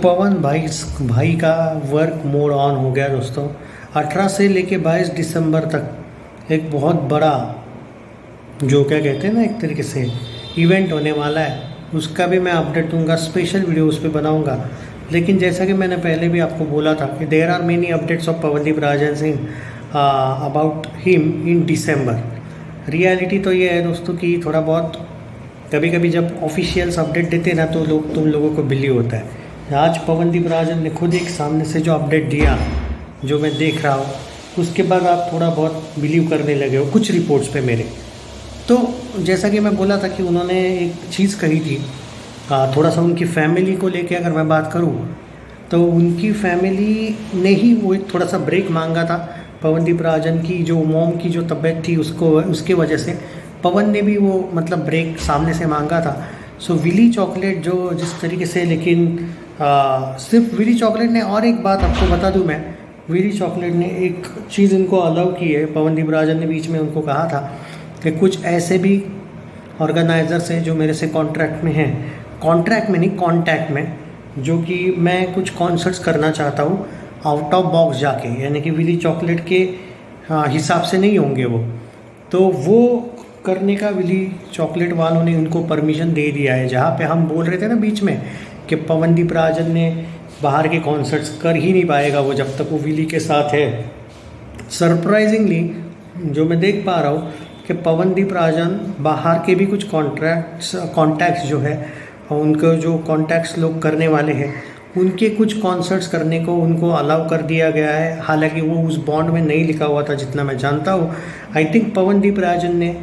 पवन भाई का work mode on हो गया दोस्तों। 18 से लेके 22 दिसंबर तक एक बहुत बड़ा जो क्या कहते हैं ना एक तरीके से इवेंट होने वाला है। उसका भी मैं अपडेट दूंगा, स्पेशल वीडियो उस पर बनाऊंगा। लेकिन जैसा कि मैंने पहले भी आपको बोला था कि there are many updates of Pawandeep Rajan Singh about him in December. Reality तो ये है दोस्तों कि थोड़ा बहुत कभी कभी जब ऑफिशियल्स अपडेट देते हैं ना तो तुम लोगों को बिलीव होता है। आज पवनदीप राजन ने खुद एक सामने से जो अपडेट दिया, जो मैं देख रहा हूँ, उसके बाद आप थोड़ा बहुत बिलीव करने लगे हो कुछ रिपोर्ट्स पे मेरे। तो जैसा कि मैं बोला था कि उन्होंने एक चीज़ कही थी, थोड़ा सा उनकी फैमिली को लेके अगर मैं बात करूँ तो उनकी फैमिली ने ही वो एक थोड़ा सा ब्रेक मांगा था। पवनदीप राजन की जो मॉम की जो तबीयत थी उसके वजह से पवन ने भी वो मतलब ब्रेक सामने से मांगा था। सो विली चॉकलेट जो जिस तरीके से, लेकिन सिर्फ विली चॉकलेट ने, और एक बात आपको बता दूं मैं, विली चॉकलेट ने एक चीज़ इनको अलाउ की है। पवनदीप राजन ने बीच में उनको कहा था कि कुछ ऐसे भी ऑर्गेनाइजर्स हैं जो मेरे से कॉन्ट्रैक्ट में हैं, कॉन्ट्रैक्ट में नहीं कॉन्टैक्ट में, जो कि मैं कुछ कॉन्सर्ट्स करना चाहता हूँ आउट ऑफ बॉक्स जाके, यानी कि विली चॉकलेट के हिसाब से नहीं होंगे वो। तो वो करने का विली चॉकलेट वालों ने उनको परमिशन दे दिया है। जहाँ पे हम बोल रहे थे ना बीच में कि पवनदीप राजन ने बाहर के कॉन्सर्ट्स कर ही नहीं पाएगा वो जब तक वो विली के साथ है। सरप्राइजिंगली जो मैं देख पा रहा हूँ कि पवनदीप राजन बाहर के भी कुछ कॉन्टैक्ट्स जो है, उनको जो कॉन्टैक्ट्स लोग करने वाले हैं उनके कुछ कॉन्सर्ट्स करने को उनको अलाउ कर दिया गया है। हालांकि वो उस बॉन्ड में नहीं लिखा हुआ था जितना मैं जानता हूँ। आई थिंक पवनदीप राजन ने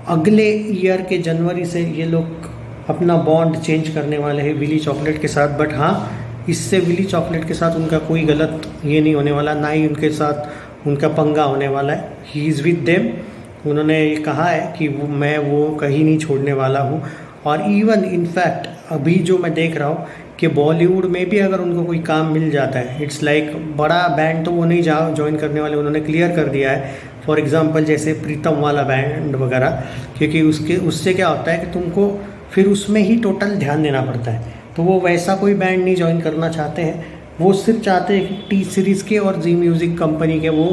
अगले ईयर के जनवरी से ये लोग अपना बॉन्ड चेंज करने वाले हैं विली चॉकलेट के साथ। बट हाँ, इससे विली चॉकलेट के साथ उनका कोई गलत ये नहीं होने वाला, ना ही उनके साथ उनका पंगा होने वाला है। He is with them. उन्होंने ये कहा है कि मैं वो कहीं नहीं छोड़ने वाला हूँ। और इवन इनफैक्ट अभी जो मैं देख रहा हूँ कि बॉलीवुड में भी अगर उनको कोई काम मिल जाता है, इट्स लाइक बड़ा बैंड तो वो नहीं ज्वाइन करने वाले, उन्होंने क्लियर कर दिया है। फॉर एग्जांपल जैसे प्रीतम वाला बैंड वगैरह, क्योंकि उससे क्या होता है कि तुमको फिर उसमें ही टोटल ध्यान देना पड़ता है। तो वो वैसा कोई बैंड नहीं ज्वाइन करना चाहते हैं। वो सिर्फ चाहते हैं कि टी सीरीज़ के और जी म्यूज़िक कंपनी के वो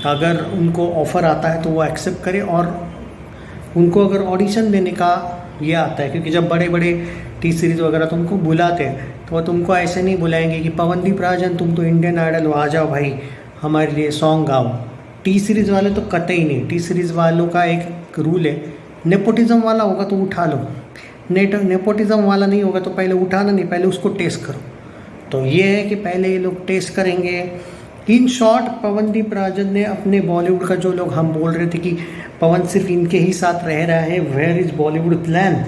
अगर उनको ऑफ़र आता है तो वो एक्सेप्ट करें, और उनको अगर ऑडिशन देने का ये आता है, क्योंकि जब बड़े बड़े टी सीरीज़ वगैरह तुमको बुलाते हैं तो वो तुमको ऐसे नहीं बुलाएंगे कि पवनदीप राजन तुम तो इंडियन आइडल हो, आ जाओ भाई हमारे लिए सॉन्ग गाओ। टी सीरीज़ वाले तो कतई नहीं। टी सीरीज़ वालों का एक रूल है, नेपोटिज़म वाला होगा तो उठा लो, नेपोटिज़म वाला नहीं होगा तो पहले उठाना नहीं, पहले उसको टेस्ट करो। तो ये है कि पहले ये लोग टेस्ट करेंगे। इन शॉर्ट, पवनदीप राजन ने अपने बॉलीवुड का, जो लोग हम बोल रहे थे कि पवन सिर्फ इनके ही साथ रह रहा है, वेयर इज़ बॉलीवुड प्लान,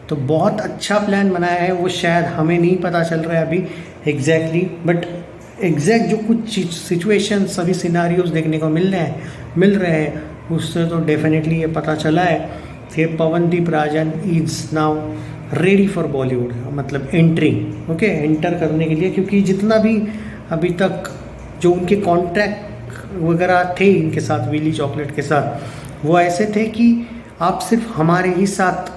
तो बहुत अच्छा प्लान बनाया है। वो शायद हमें नहीं पता चल रहा है अभी एग्जैक्टली, बट एग्जैक्ट जो कुछ सिचुएशन, सभी सिनारियोज देखने को मिल रहे हैं उससे तो डेफिनेटली ये पता चला है कि Pawandeep Rajan is now ready for Bollywood, मतलब एंट्रिंग, ओके, एंटर करने के लिए। क्योंकि जितना भी अभी तक जो उनके कॉन्ट्रैक्ट वगैरह थे इनके साथ, विली चॉकलेट के साथ, वो ऐसे थे कि आप सिर्फ हमारे ही साथ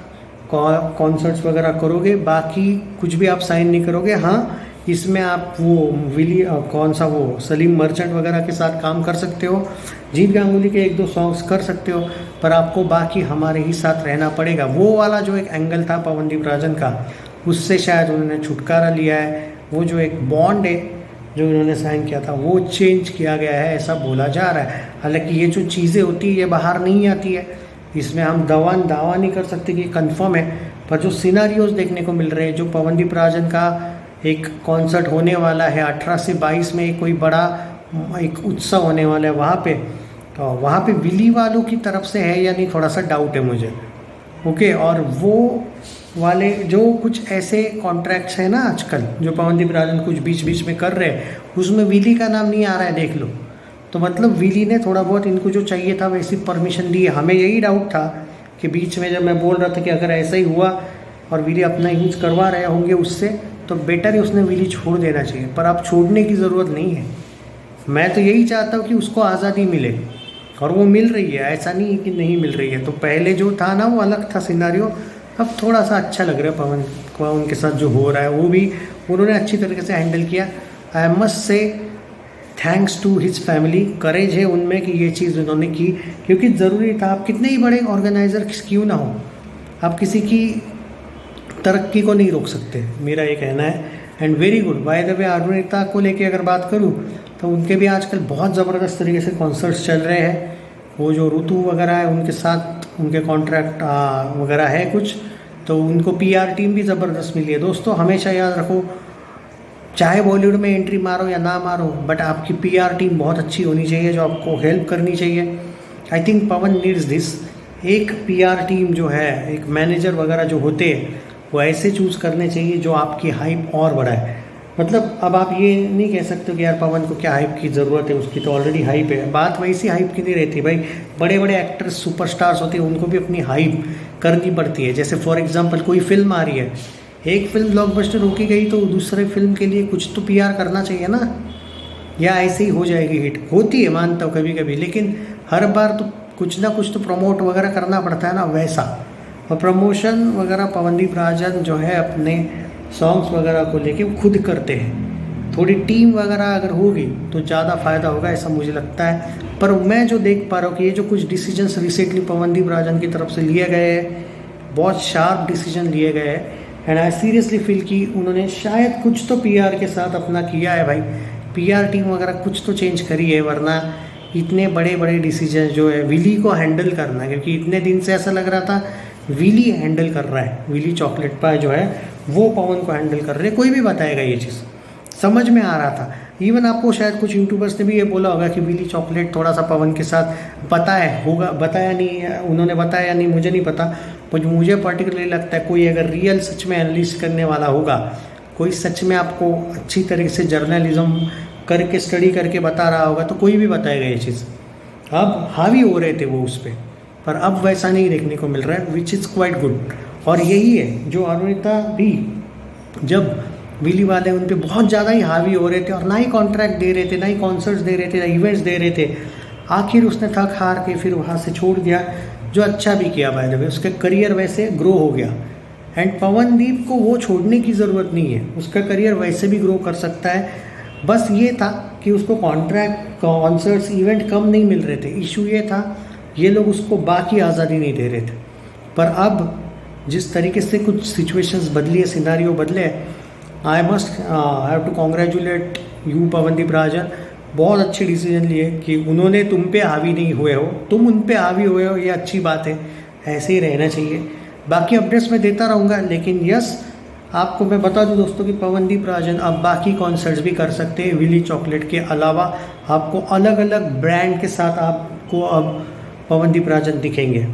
कॉन्सर्ट्स वगैरह करोगे, बाकी कुछ भी आप साइन नहीं करोगे। हाँ, इसमें आप वो विली कौन सा वो सलीम मर्चेंट वगैरह के साथ काम कर सकते हो, जीत गांगुली के 1-2 सॉन्ग्स कर सकते हो, पर आपको बाकी हमारे ही साथ रहना पड़ेगा। वो वाला जो एक एंगल था पवनदीप राजन का, उससे शायद उन्होंने छुटकारा लिया है। वो जो एक बॉन्ड है जो उन्होंने साइन किया था वो चेंज किया गया है, ऐसा बोला जा रहा है। हालांकि ये जो चीज़ें होती है ये बाहर नहीं आती है, इसमें हम दावा नहीं कर सकते कि कंफर्म है। पर जो सिनारियोज देखने को मिल रहे हैं, जो पवनदीप राजन का एक कॉन्सर्ट होने वाला है 18 से 22 में, कोई बड़ा एक उत्सव होने वाला है वहाँ पे, तो वहाँ पे विली वालों की तरफ से है या नहीं, थोड़ा सा डाउट है मुझे, ओके। और वो वाले जो कुछ ऐसे कॉन्ट्रैक्ट्स हैं ना आजकल जो पवनदीप राजन कुछ बीच बीच में कर रहे हैं, उसमें विली का नाम नहीं आ रहा है, देख लो। तो मतलब विली ने थोड़ा बहुत इनको जो चाहिए था वैसी परमिशन दी है। हमें यही डाउट था कि बीच में जब मैं बोल रहा था कि अगर ऐसा ही हुआ और विली अपना यूज करवा रहे होंगे उससे, तो बेटर है उसने विली छोड़ देना चाहिए। पर अब छोड़ने की ज़रूरत नहीं है। मैं तो यही चाहता हूँ कि उसको आज़ादी मिले, और वो मिल रही है, ऐसा नहीं है कि नहीं मिल रही है। तो पहले जो था ना वो अलग था सिनारियो, अब थोड़ा सा अच्छा लग रहा है पवन को उनके साथ जो हो रहा है, वो भी उन्होंने अच्छी तरीके से हैंडल किया। I must say thanks to his family, courage है उनमें कि ये चीज़ उन्होंने की, क्योंकि ज़रूरी था। आप कितने ही बड़े ऑर्गेनाइज़र क्यों ना हो, आप किसी की तरक्की को नहीं रोक सकते, मेरा ये कहना है। And very good. By the way, Arunita को लेके अगर बात करूँ तो उनके भी आजकल बहुत ज़बरदस्त तरीके से कॉन्सर्ट्स चल रहे हैं। वो जो ऋतु वगैरह है उनके साथ उनके कॉन्ट्रैक्ट वगैरह है कुछ, तो उनको पीआर टीम भी ज़बरदस्त मिली है। दोस्तों हमेशा याद रखो, चाहे बॉलीवुड में एंट्री मारो या ना मारो, बट आपकी पीआर टीम बहुत अच्छी होनी चाहिए जो आपको हेल्प करनी चाहिए। I think Pawan needs this. एक पीआर टीम जो है, एक मैनेजर वगैरह जो होते हैं, वो ऐसे चूज़ करने चाहिए जो आपकी हाइप और बढ़ाए। मतलब अब आप ये नहीं कह सकते कि यार पवन को क्या हाइप की ज़रूरत है, उसकी तो ऑलरेडी हाइप है। बात वैसी हाइप की नहीं रहती भाई। बड़े बड़े एक्टर्स सुपरस्टार्स होते हैं, उनको भी अपनी हाइप करनी पड़ती है। जैसे फॉर एग्जांपल कोई फिल्म आ रही है, एक फिल्म ब्लॉकबस्टर होके गई तो दूसरे फिल्म के लिए कुछ तो पीआर करना चाहिए ना, या ऐसे ही हो जाएगी हिट। होती है मानता हूँ कभी कभी, लेकिन हर बार तो कुछ ना कुछ तो प्रमोट वगैरह करना पड़ता है ना, वैसा। और प्रमोशन वगैरह पवनदीप राजन जो है अपने सॉन्ग्स वगैरह को लेके वो खुद करते हैं। थोड़ी टीम वगैरह अगर होगी तो ज़्यादा फ़ायदा होगा, ऐसा मुझे लगता है। पर मैं जो देख पा रहा हूँ कि ये जो कुछ डिसीजंस रिसेंटली पवनदीप राजन की तरफ से लिए गए हैं, बहुत शार्प डिसीजन लिए गए हैं। एंड आई सीरियसली फील कि उन्होंने शायद कुछ तो पीआर के साथ अपना किया है भाई। पीआर टीम वगैरह कुछ तो चेंज करी है, वरना इतने बड़े बड़े डिसीजन जो है विली को हैंडल करना, क्योंकि इतने दिन से ऐसा लग रहा था विली हैंडल कर रहा है, विली चॉकलेट पाई जो है वो पवन को हैंडल कर रहे हैं। कोई भी बताएगा ये चीज़, समझ में आ रहा था। इवन आपको शायद कुछ यूट्यूबर्स ने भी ये बोला होगा कि विली चॉकलेट थोड़ा सा पवन के साथ बताया नहीं, उन्होंने बताया नहीं, मुझे नहीं पता। मुझे पर्टिकुलरली लगता है कोई अगर रियल सच में एनालिसिस करने वाला होगा, कोई सच में आपको अच्छी तरीके से जर्नलिज्म करके स्टडी करके बता रहा होगा, तो कोई भी बताएगा ये चीज़। अब हावी हो रहे थे वो उस पर अब वैसा नहीं देखने को मिल रहा है, विच इज़ क्वाइट गुड। और यही है जो अरुणिता भी, जब विली वाले उन पर बहुत ज़्यादा ही हावी हो रहे थे और ना ही कॉन्ट्रैक्ट दे रहे थे, ना ही कॉन्सर्ट्स दे रहे थे, ना इवेंट्स दे रहे थे, आखिर उसने थक हार के फिर वहाँ से छोड़ दिया, जो अच्छा भी किया बाय द वे। उसका करियर वैसे ग्रो हो गया। एंड पवनदीप को वो छोड़ने की ज़रूरत नहीं है, उसका करियर वैसे भी ग्रो कर सकता है। बस ये था कि उसको कॉन्ट्रैक्ट, कॉन्सर्ट्स, इवेंट कम नहीं मिल रहे थे। इशू ये था ये लोग उसको बाकी आज़ादी नहीं दे रहे थे। पर अब जिस तरीके से कुछ सिचुएशंस बदली है, सिनारियो बदले, I must have to congratulate you Pawandeep Rajan. बहुत अच्छे डिसीजन लिए कि उन्होंने तुम पे हावी नहीं हुए हो, तुम उन पे हावी हुए हो, ये अच्छी बात है, ऐसे ही रहना चाहिए। बाकी अपडेट्स मैं देता रहूँगा, लेकिन यस, आपको मैं बता दूं दोस्तों कि पवनदीप राजन अब बाकी कॉन्सर्ट्स भी कर सकते हैं विली चॉकलेट के अलावा। आपको अलग अलग ब्रांड के साथ आपको अब पवनदीप राजन दिखेंगे।